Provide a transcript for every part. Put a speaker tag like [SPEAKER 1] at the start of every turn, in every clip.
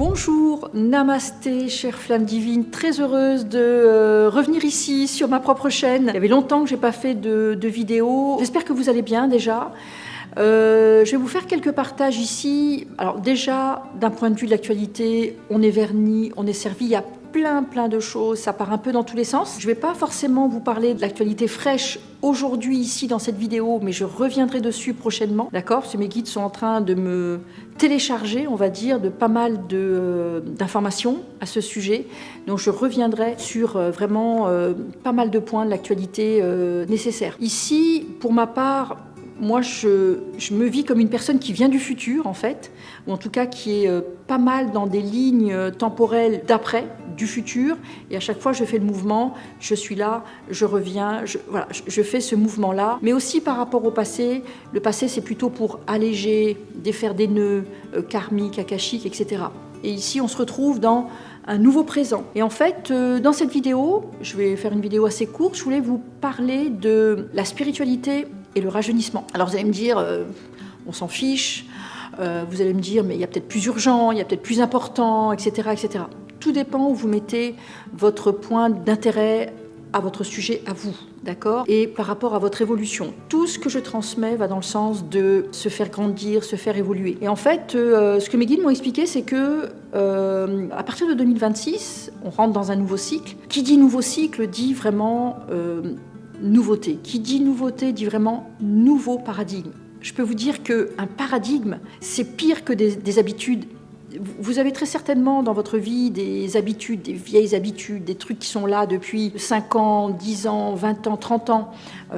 [SPEAKER 1] Bonjour, namasté, chère flamme divine, très heureuse de revenir ici sur ma propre chaîne. Il y avait longtemps que je n'ai pas fait de vidéo. J'espère que vous allez bien déjà. Je vais vous faire quelques partages ici. Alors déjà, d'un point de vue de l'actualité, on est verni, on est servi, il y a plein de choses, ça part un peu dans tous les sens. Je ne vais pas forcément vous parler de l'actualité fraîche aujourd'hui ici dans cette vidéo, mais je reviendrai dessus prochainement, d'accord? Parce que mes guides sont en train de me télécharger, on va dire, de pas mal d'informations à ce sujet. Donc je reviendrai sur vraiment pas mal de points de l'actualité nécessaires. Ici, pour ma part, moi, je me vis comme une personne qui vient du futur, en fait, ou en tout cas qui est pas mal dans des lignes temporelles d'après, du futur, et à chaque fois, je fais le mouvement, je suis là, je reviens, je fais ce mouvement-là. Mais aussi par rapport au passé, le passé, c'est plutôt pour alléger, défaire des nœuds karmiques, akashiques, etc. Et ici, on se retrouve dans un nouveau présent. Et en fait, dans cette vidéo, je vais faire une vidéo assez courte, je voulais vous parler de la spiritualité et le rajeunissement. Alors vous allez me dire, on s'en fiche, vous allez me dire, mais il y a peut-être plus urgent, il y a peut-être plus important, etc., etc. Tout dépend où vous mettez votre point d'intérêt à votre sujet, à vous, d'accord? Et par rapport à votre évolution. Tout ce que je transmets va dans le sens de se faire grandir, se faire évoluer. Et en fait, ce que mes guides m'ont expliqué, c'est que à partir de 2026, on rentre dans un nouveau cycle. Qui dit nouveau cycle dit vraiment nouveauté. Qui dit nouveauté dit vraiment nouveau paradigme. Je peux vous dire qu'un paradigme, c'est pire que des habitudes. Vous avez très certainement dans votre vie des habitudes, des vieilles habitudes, des trucs qui sont là depuis 5 ans, 10 ans, 20 ans, 30 ans,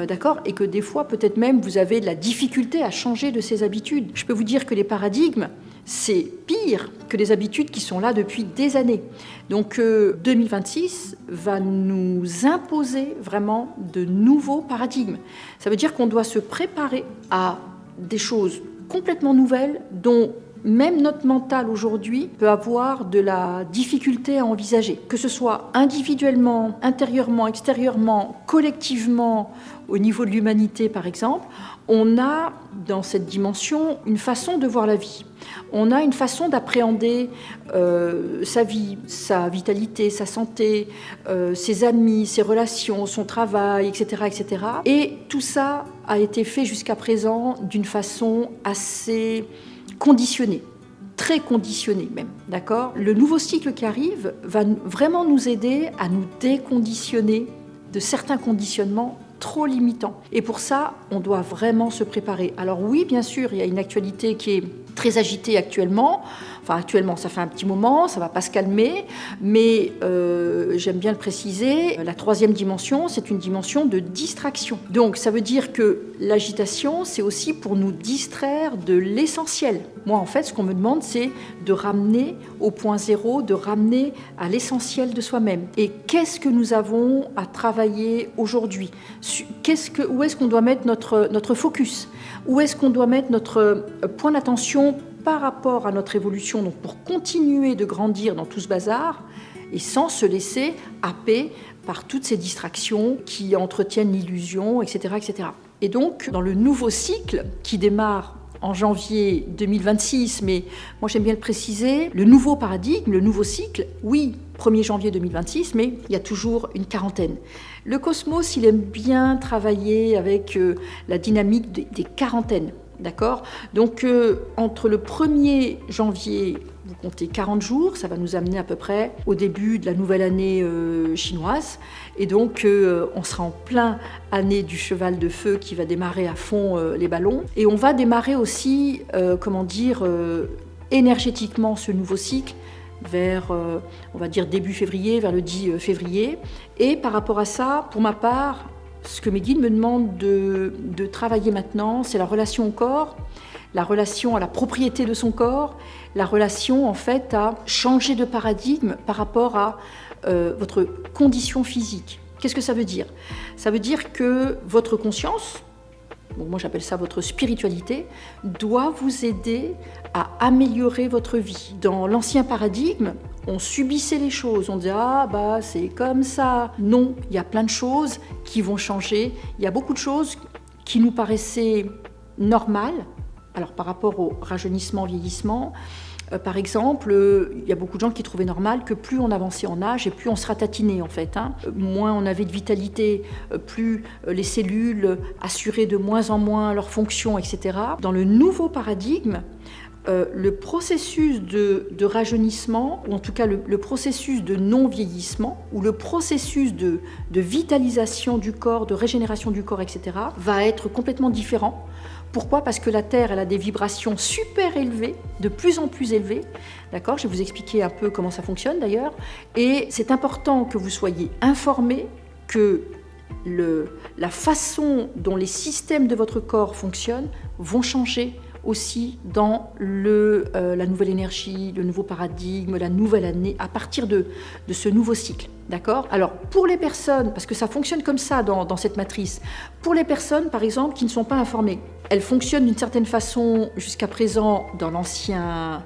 [SPEAKER 1] d'accord? Et que des fois, peut-être même, vous avez de la difficulté à changer de ces habitudes. Je peux vous dire que les paradigmes, c'est pire que les habitudes qui sont là depuis des années. Donc 2026 va nous imposer vraiment de nouveaux paradigmes. Ça veut dire qu'on doit se préparer à des choses complètement nouvelles dont même notre mental aujourd'hui peut avoir de la difficulté à envisager, que ce soit individuellement, intérieurement, extérieurement, collectivement, au niveau de l'humanité par exemple. On a dans cette dimension une façon de voir la vie. On a une façon d'appréhender sa vie, sa vitalité, sa santé, ses amis, ses relations, son travail, etc., etc. Et tout ça a été fait jusqu'à présent d'une façon assez conditionnée, très conditionnée même, d'accord? Le nouveau cycle qui arrive va vraiment nous aider à nous déconditionner de certains conditionnements trop limitants. Et pour ça, on doit vraiment se préparer. Alors oui, bien sûr, il y a une actualité qui est très agitée actuellement. Enfin, actuellement, ça fait un petit moment, ça ne va pas se calmer, mais j'aime bien le préciser, la troisième dimension, c'est une dimension de distraction. Donc, ça veut dire que l'agitation, c'est aussi pour nous distraire de l'essentiel. Moi, en fait, ce qu'on me demande, c'est de ramener au point zéro, de ramener à l'essentiel de soi-même. Et qu'est-ce que nous avons à travailler aujourd'hui? Où est-ce qu'on doit mettre notre focus? Où est-ce qu'on doit mettre notre point d'attention par rapport à notre évolution, donc pour continuer de grandir dans tout ce bazar et sans se laisser happer par toutes ces distractions qui entretiennent l'illusion, etc., etc. Et donc, dans le nouveau cycle qui démarre en janvier 2026, mais moi j'aime bien le préciser, le nouveau paradigme, le nouveau cycle, oui, 1er janvier 2026, mais il y a toujours une quarantaine. Le cosmos, il aime bien travailler avec la dynamique des quarantaines. D'accord? Donc, entre le 1er janvier, vous comptez 40 jours, ça va nous amener à peu près au début de la nouvelle année chinoise. Et donc, on sera en plein année du cheval de feu qui va démarrer à fond les ballons. Et on va démarrer aussi, énergétiquement ce nouveau cycle vers, on va dire, début février, vers le 10 février. Et par rapport à ça, pour ma part, ce que mes guides me demandent de travailler maintenant, c'est la relation au corps, la relation à la propriété de son corps, la relation en fait à changer de paradigme par rapport à votre condition physique. Qu'est-ce que ça veut dire? Ça veut dire que votre conscience, bon, moi j'appelle ça votre spiritualité, doit vous aider à améliorer votre vie. Dans l'ancien paradigme, on subissait les choses, on disait « Ah, bah c'est comme ça ». Non, il y a plein de choses qui vont changer. Il y a beaucoup de choses qui nous paraissaient normales. Alors par rapport au rajeunissement, vieillissement, Par exemple, il y a beaucoup de gens qui trouvaient normal que plus on avançait en âge et plus on se ratatinait en fait. Moins on avait de vitalité, plus les cellules assuraient de moins en moins leurs fonctions, etc. Dans le nouveau paradigme, le processus de rajeunissement, ou en tout cas le processus de non-vieillissement, ou le processus de vitalisation du corps, de régénération du corps, etc., va être complètement différent. Pourquoi ? Parce que la Terre, elle a des vibrations super élevées, de plus en plus élevées. D'accord ? Je vais vous expliquer un peu comment ça fonctionne d'ailleurs. Et c'est important que vous soyez informés que la façon dont les systèmes de votre corps fonctionnent vont changer aussi dans la nouvelle énergie, le nouveau paradigme, la nouvelle année, à partir de ce nouveau cycle. D'accord ? Alors, pour les personnes, parce que ça fonctionne comme ça dans cette matrice, pour les personnes, par exemple, qui ne sont pas informées, elles fonctionnent d'une certaine façon jusqu'à présent dans l'ancienne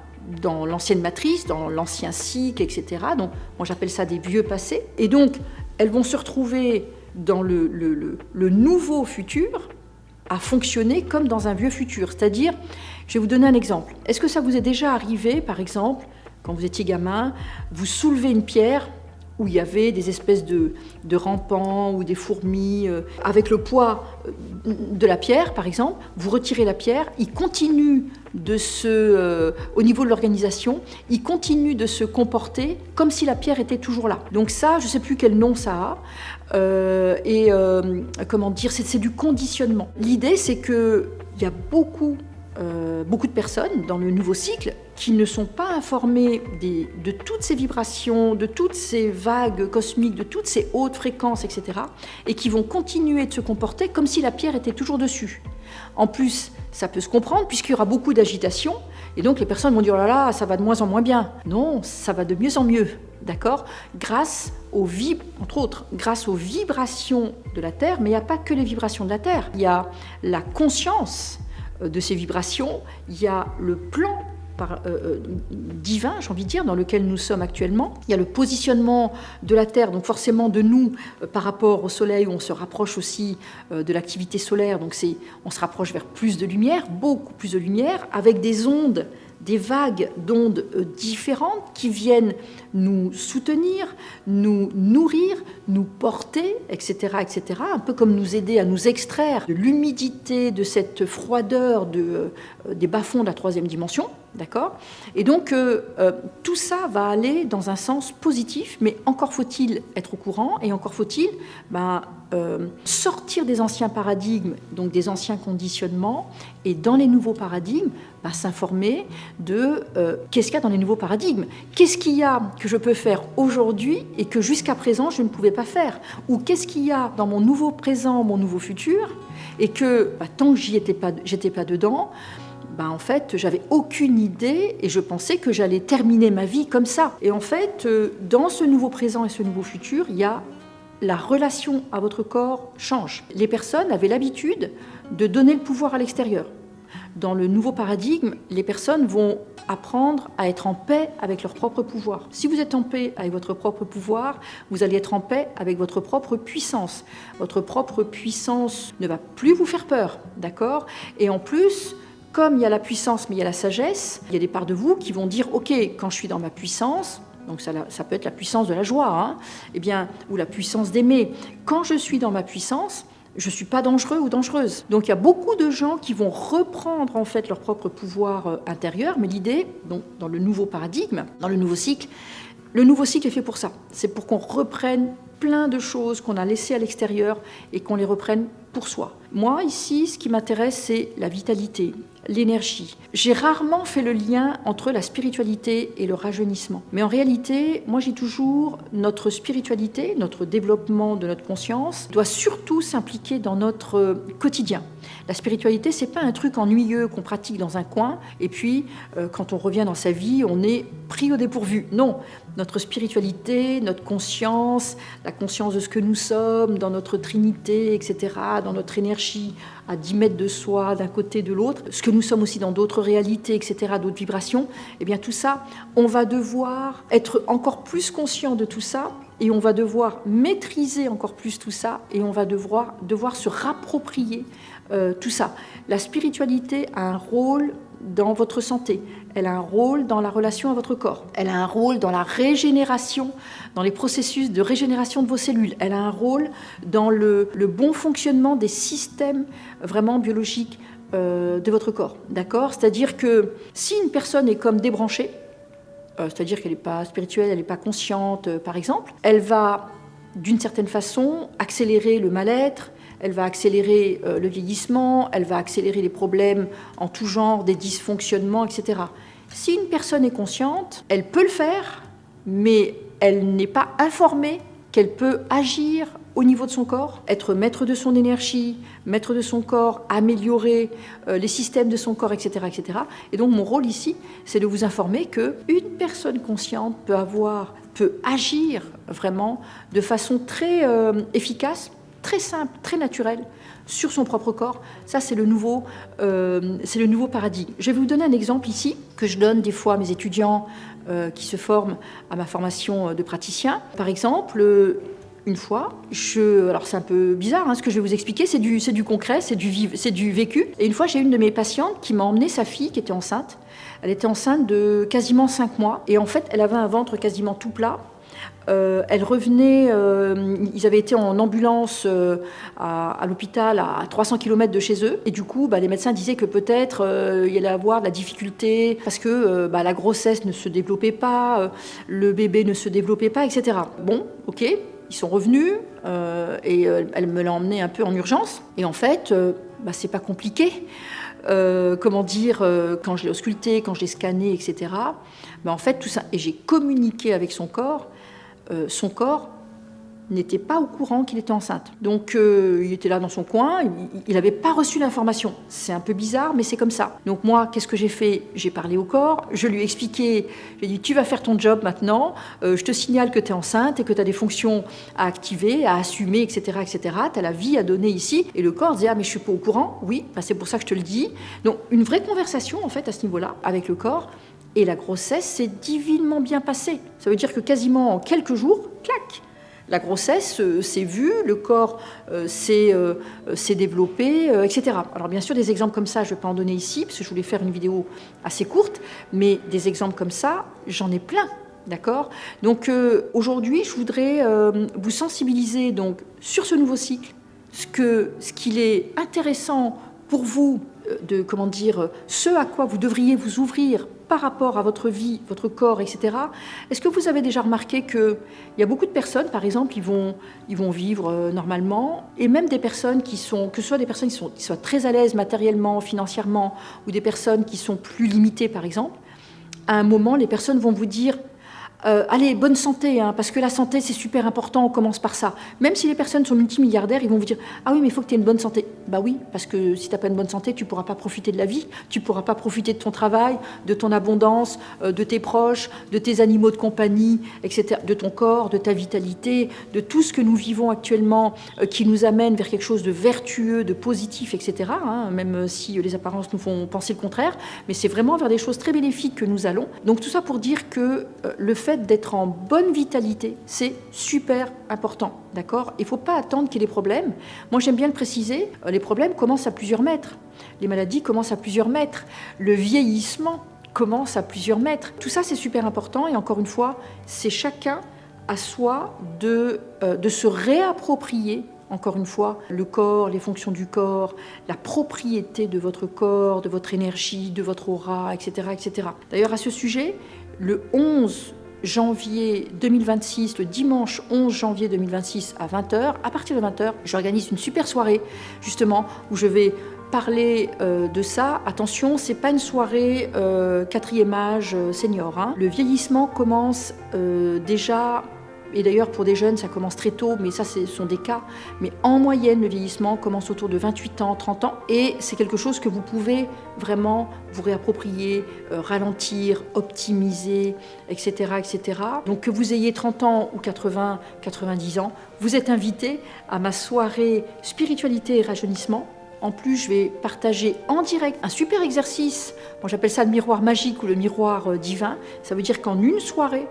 [SPEAKER 1] matrice, dans l'ancien cycle, etc. Donc, moi j'appelle ça des vieux passés. Et donc, elles vont se retrouver dans le nouveau futur, à fonctionner comme dans un vieux futur. C'est-à-dire, je vais vous donner un exemple. Est-ce que ça vous est déjà arrivé, par exemple, quand vous étiez gamin, vous soulevez une pierre où il y avait des espèces de rampants ou des fourmis, avec le poids de la pierre, par exemple, vous retirez la pierre, il continue au niveau de l'organisation, il continue de se comporter comme si la pierre était toujours là. Donc ça, je ne sais plus quel nom ça a, comment dire, c'est du conditionnement. L'idée, c'est qu'il y a beaucoup de personnes dans le nouveau cycle qui ne sont pas informées de toutes ces vibrations, de toutes ces vagues cosmiques, de toutes ces hautes fréquences, etc. et qui vont continuer de se comporter comme si la pierre était toujours dessus. En plus, ça peut se comprendre puisqu'il y aura beaucoup d'agitation et donc les personnes vont dire « oh là là, ça va de moins en moins bien ». Non, ça va de mieux en mieux, d'accord ? Grâce aux vibrations de la Terre, mais il n'y a pas que les vibrations de la Terre. Il y a la conscience de ces vibrations, il y a le plan divin, j'ai envie de dire, dans lequel nous sommes actuellement. Il y a le positionnement de la Terre, donc forcément de nous par rapport au Soleil, où on se rapproche aussi de l'activité solaire, donc on se rapproche vers plus de lumière, beaucoup plus de lumière, avec des ondes, des vagues d'ondes différentes qui viennent nous soutenir, nous nourrir, nous porter, etc., etc., un peu comme nous aider à nous extraire de l'humidité, de cette froideur des bas-fonds de la troisième dimension, d'accord ? Et donc, tout ça va aller dans un sens positif, mais encore faut-il être au courant, et encore faut-il sortir des anciens paradigmes, donc des anciens conditionnements, et dans les nouveaux paradigmes, s'informer de qu'est-ce qu'il y a dans les nouveaux paradigmes. Qu'est-ce qu'il y a que je peux faire aujourd'hui et que jusqu'à présent je ne pouvais pas faire ? Ou qu'est-ce qu'il y a dans mon nouveau présent, mon nouveau futur, et que tant que j'étais pas dedans, en fait, j'avais aucune idée et je pensais que j'allais terminer ma vie comme ça. Et en fait, dans ce nouveau présent et ce nouveau futur, il y a la relation à votre corps change. Les personnes avaient l'habitude de donner le pouvoir à l'extérieur. Dans le nouveau paradigme, les personnes vont apprendre à être en paix avec leur propre pouvoir. Si vous êtes en paix avec votre propre pouvoir, vous allez être en paix avec votre propre puissance. Votre propre puissance ne va plus vous faire peur, d'accord ? Et en plus, comme il y a la puissance mais il y a la sagesse, il y a des parts de vous qui vont dire « Ok, quand je suis dans ma puissance », donc ça peut être la puissance de la joie, ou la puissance d'aimer. Quand je suis dans ma puissance, je ne suis pas dangereux ou dangereuse. Donc il y a beaucoup de gens qui vont reprendre en fait leur propre pouvoir intérieur, mais l'idée, donc, dans le nouveau paradigme, dans le nouveau cycle est fait pour ça. C'est pour qu'on reprenne plein de choses qu'on a laissées à l'extérieur et qu'on les reprenne pour soi. Moi, ici, ce qui m'intéresse, c'est la vitalité, l'énergie. J'ai rarement fait le lien entre la spiritualité et le rajeunissement. Mais en réalité, moi, j'ai toujours notre spiritualité, notre développement de notre conscience, doit surtout s'impliquer dans notre quotidien. La spiritualité, c'est pas un truc ennuyeux qu'on pratique dans un coin et puis, quand on revient dans sa vie, on est pris au dépourvu. Non, notre spiritualité, notre conscience, la conscience de ce que nous sommes, dans notre trinité, etc., dans notre énergie à 10 mètres de soi, d'un côté, de l'autre, ce que nous sommes aussi dans d'autres réalités, etc., d'autres vibrations, eh bien tout ça, on va devoir être encore plus conscient de tout ça et on va devoir maîtriser encore plus tout ça et on va devoir se rapproprier tout ça. La spiritualité a un rôle dans votre santé, elle a un rôle dans la relation à votre corps, elle a un rôle dans la régénération, dans les processus de régénération de vos cellules, elle a un rôle dans le bon fonctionnement des systèmes vraiment biologiques de votre corps, d'accord ? C'est-à-dire que si une personne est comme débranchée, c'est-à-dire qu'elle n'est pas spirituelle, elle n'est pas consciente, par exemple, elle va, d'une certaine façon, accélérer le mal-être, elle va accélérer le vieillissement, elle va accélérer les problèmes en tout genre, des dysfonctionnements, etc. Si une personne est consciente, elle peut le faire, mais elle n'est pas informée qu'elle peut agir au niveau de son corps, être maître de son énergie, maître de son corps, améliorer les systèmes de son corps, etc., etc. Et donc mon rôle ici, c'est de vous informer qu'une personne consciente peut agir vraiment de façon très efficace, très simple, très naturelle, sur son propre corps. Ça, c'est le nouveau paradigme. Je vais vous donner un exemple ici, que je donne des fois à mes étudiants qui se forment à ma formation de praticien. Par exemple, une fois, alors c'est un peu bizarre ce que je vais vous expliquer, c'est du concret, c'est du vécu. Et une fois, j'ai une de mes patientes qui m'a emmené sa fille qui était enceinte. Elle était enceinte de quasiment 5 mois. Et en fait, elle avait un ventre quasiment tout plat. Elle revenait, ils avaient été en ambulance à l'hôpital à 300 km de chez eux. Et du coup, les médecins disaient que peut-être il y allait avoir de la difficulté parce que la grossesse ne se développait pas, le bébé ne se développait pas, etc. Bon, ok, ils sont revenus et elle me l'a emmené un peu en urgence. Et en fait, c'est pas compliqué. Quand je l'ai ausculté, quand je l'ai scanné, etc. En fait, tout ça, et j'ai communiqué avec son corps n'était pas au courant qu'il était enceinte. Donc il était là dans son coin, il n'avait pas reçu l'information. C'est un peu bizarre, mais c'est comme ça. Donc moi, qu'est-ce que j'ai fait ? J'ai parlé au corps, je lui ai expliqué, j'ai dit tu vas faire ton job maintenant, je te signale que tu es enceinte et que tu as des fonctions à activer, à assumer, etc. etc. Tu as la vie à donner ici. Et le corps disait ah mais je suis pas au courant. Oui, c'est pour ça que je te le dis. Donc une vraie conversation en fait à ce niveau-là avec le corps. Et la grossesse s'est divinement bien passée. Ça veut dire que quasiment en quelques jours, clac, la grossesse s'est vue, le corps s'est développé, etc. Alors bien sûr, des exemples comme ça, je ne vais pas en donner ici, parce que je voulais faire une vidéo assez courte, mais des exemples comme ça, j'en ai plein, d'accord ? Donc aujourd'hui, je voudrais vous sensibiliser donc, sur ce nouveau cycle, ce qu'il est intéressant pour vous, ce à quoi vous devriez vous ouvrir par rapport à votre vie, votre corps, etc. Est-ce que vous avez déjà remarqué qu'il y a beaucoup de personnes, par exemple, ils vont vivre normalement, et même des personnes que ce soit des personnes qui soient très à l'aise matériellement, financièrement, ou des personnes qui sont plus limitées, par exemple, à un moment, les personnes vont vous dire allez, bonne santé, parce que la santé, c'est super important, on commence par ça. Même si les personnes sont multimilliardaires, ils vont vous dire ah oui, mais il faut que tu aies une bonne santé. Bah oui, parce que si tu n'as pas une bonne santé, tu ne pourras pas profiter de la vie, tu ne pourras pas profiter de ton travail, de ton abondance, de tes proches, de tes animaux de compagnie, etc., de ton corps, de ta vitalité, de tout ce que nous vivons actuellement qui nous amène vers quelque chose de vertueux, de positif, etc., même si les apparences nous font penser le contraire, mais c'est vraiment vers des choses très bénéfiques que nous allons. Donc tout ça pour dire que le fait d'être en bonne vitalité, c'est super important, d'accord ? Il ne faut pas attendre qu'il y ait des problèmes. Moi, j'aime bien le préciser, les problèmes commencent à plusieurs mètres. Les maladies commencent à plusieurs mètres. Le vieillissement commence à plusieurs mètres. Tout ça, c'est super important. Et encore une fois, c'est chacun à soi de se réapproprier, encore une fois, le corps, les fonctions du corps, la propriété de votre corps, de votre énergie, de votre aura, etc., etc. D'ailleurs, à ce sujet, le 11 janvier 2026, le dimanche 11 janvier 2026 à 20h, à partir de 20h, j'organise une super soirée, justement, où je vais parler de ça. Attention, c'est pas une soirée 4e âge senior. Le vieillissement commence déjà, et d'ailleurs pour des jeunes ça commence très tôt, mais ça ce sont des cas, mais en moyenne le vieillissement commence autour de 28 ans, 30 ans, et c'est quelque chose que vous pouvez vraiment vous réapproprier, ralentir, optimiser, etc., etc. Donc que vous ayez 30 ans ou 80, 90 ans, vous êtes invité à ma soirée spiritualité et rajeunissement. En plus, je vais partager en direct un super exercice. Moi, j'appelle ça le miroir magique ou le miroir divin. Ça veut dire qu'en une soirée,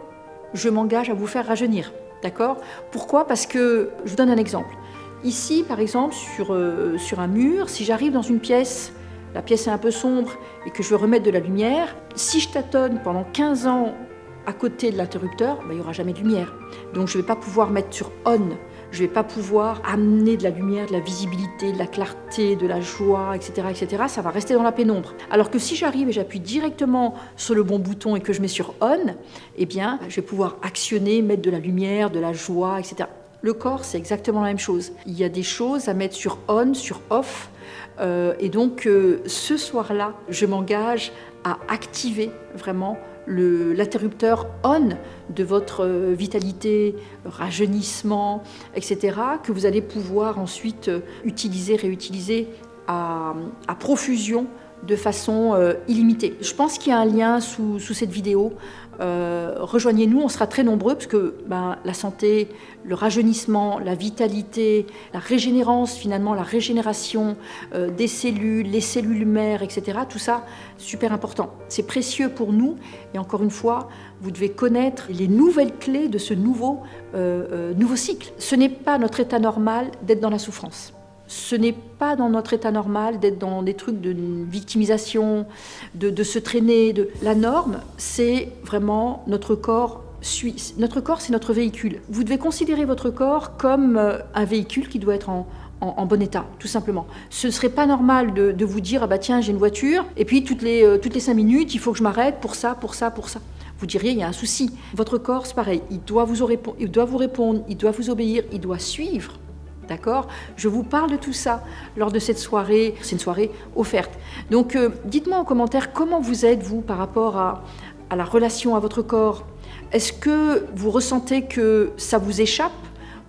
[SPEAKER 1] je m'engage à vous faire rajeunir. D'accord ? Pourquoi ? Parce que, je vous donne un exemple. Ici, par exemple, sur un mur, si j'arrive dans une pièce la pièce est un peu sombre et que je veux remettre de la lumière, si je tâtonne pendant 15 ans à côté de l'interrupteur, il n'y aura jamais de lumière. Donc je ne vais pas pouvoir mettre sur on, je ne vais pas pouvoir amener de la lumière, de la visibilité, de la clarté, de la joie, etc., etc. Ça va rester dans la pénombre. Alors que si j'arrive et j'appuie directement sur le bon bouton et que je mets sur on, eh bien, je vais pouvoir actionner, mettre de la lumière, de la joie, etc. Le corps, c'est exactement la même chose. Il y a des choses à mettre sur on, sur off. Et donc, ce soir-là, je m'engage à activer vraiment l'interrupteur on de votre vitalité, rajeunissement, etc., que vous allez pouvoir ensuite utiliser, réutiliser à profusion de façon illimitée. Je pense qu'il y a un lien sous cette vidéo. Rejoignez-nous, on sera très nombreux parce que la santé, le rajeunissement, la vitalité, la régénérance finalement, la régénération des cellules, les cellules mères, etc. Tout ça, super important. C'est précieux pour nous et encore une fois, vous devez connaître les nouvelles clés de ce nouveau cycle. Ce n'est pas notre état normal d'être dans la souffrance. Ce n'est pas dans notre état normal d'être dans des trucs de victimisation, de se traîner. La norme, c'est vraiment notre corps. Notre corps, c'est notre véhicule. Vous devez considérer votre corps comme un véhicule qui doit être en bon état, tout simplement. Ce ne serait pas normal de vous dire, tiens, j'ai une voiture, et puis toutes les 5 minutes, il faut que je m'arrête pour ça, pour ça, pour ça. Vous diriez, il y a un souci. Votre corps, c'est pareil, il doit vous répondre, il doit vous obéir, il doit suivre. D'accord ? Je vous parle de tout ça lors de cette soirée. C'est une soirée offerte. Donc, dites-moi en commentaire comment vous êtes, vous, par rapport à la relation à votre corps. Est-ce que vous ressentez que ça vous échappe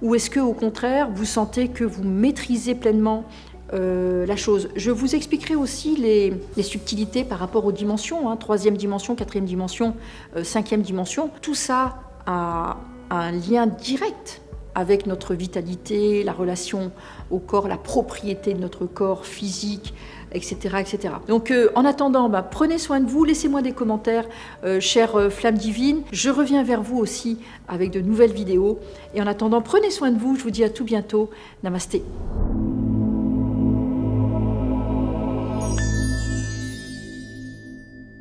[SPEAKER 1] ou est-ce que, au contraire, vous sentez que vous maîtrisez pleinement la chose? Je vous expliquerai aussi les subtilités par rapport aux dimensions, 3e dimension, 4e dimension, 5e dimension. Tout ça a un lien direct avec notre vitalité, la relation au corps, la propriété de notre corps physique, etc. etc. Donc en attendant, prenez soin de vous, laissez-moi des commentaires, chère flamme divine. Je reviens vers vous aussi avec de nouvelles vidéos. Et en attendant, prenez soin de vous, je vous dis à tout bientôt. Namasté.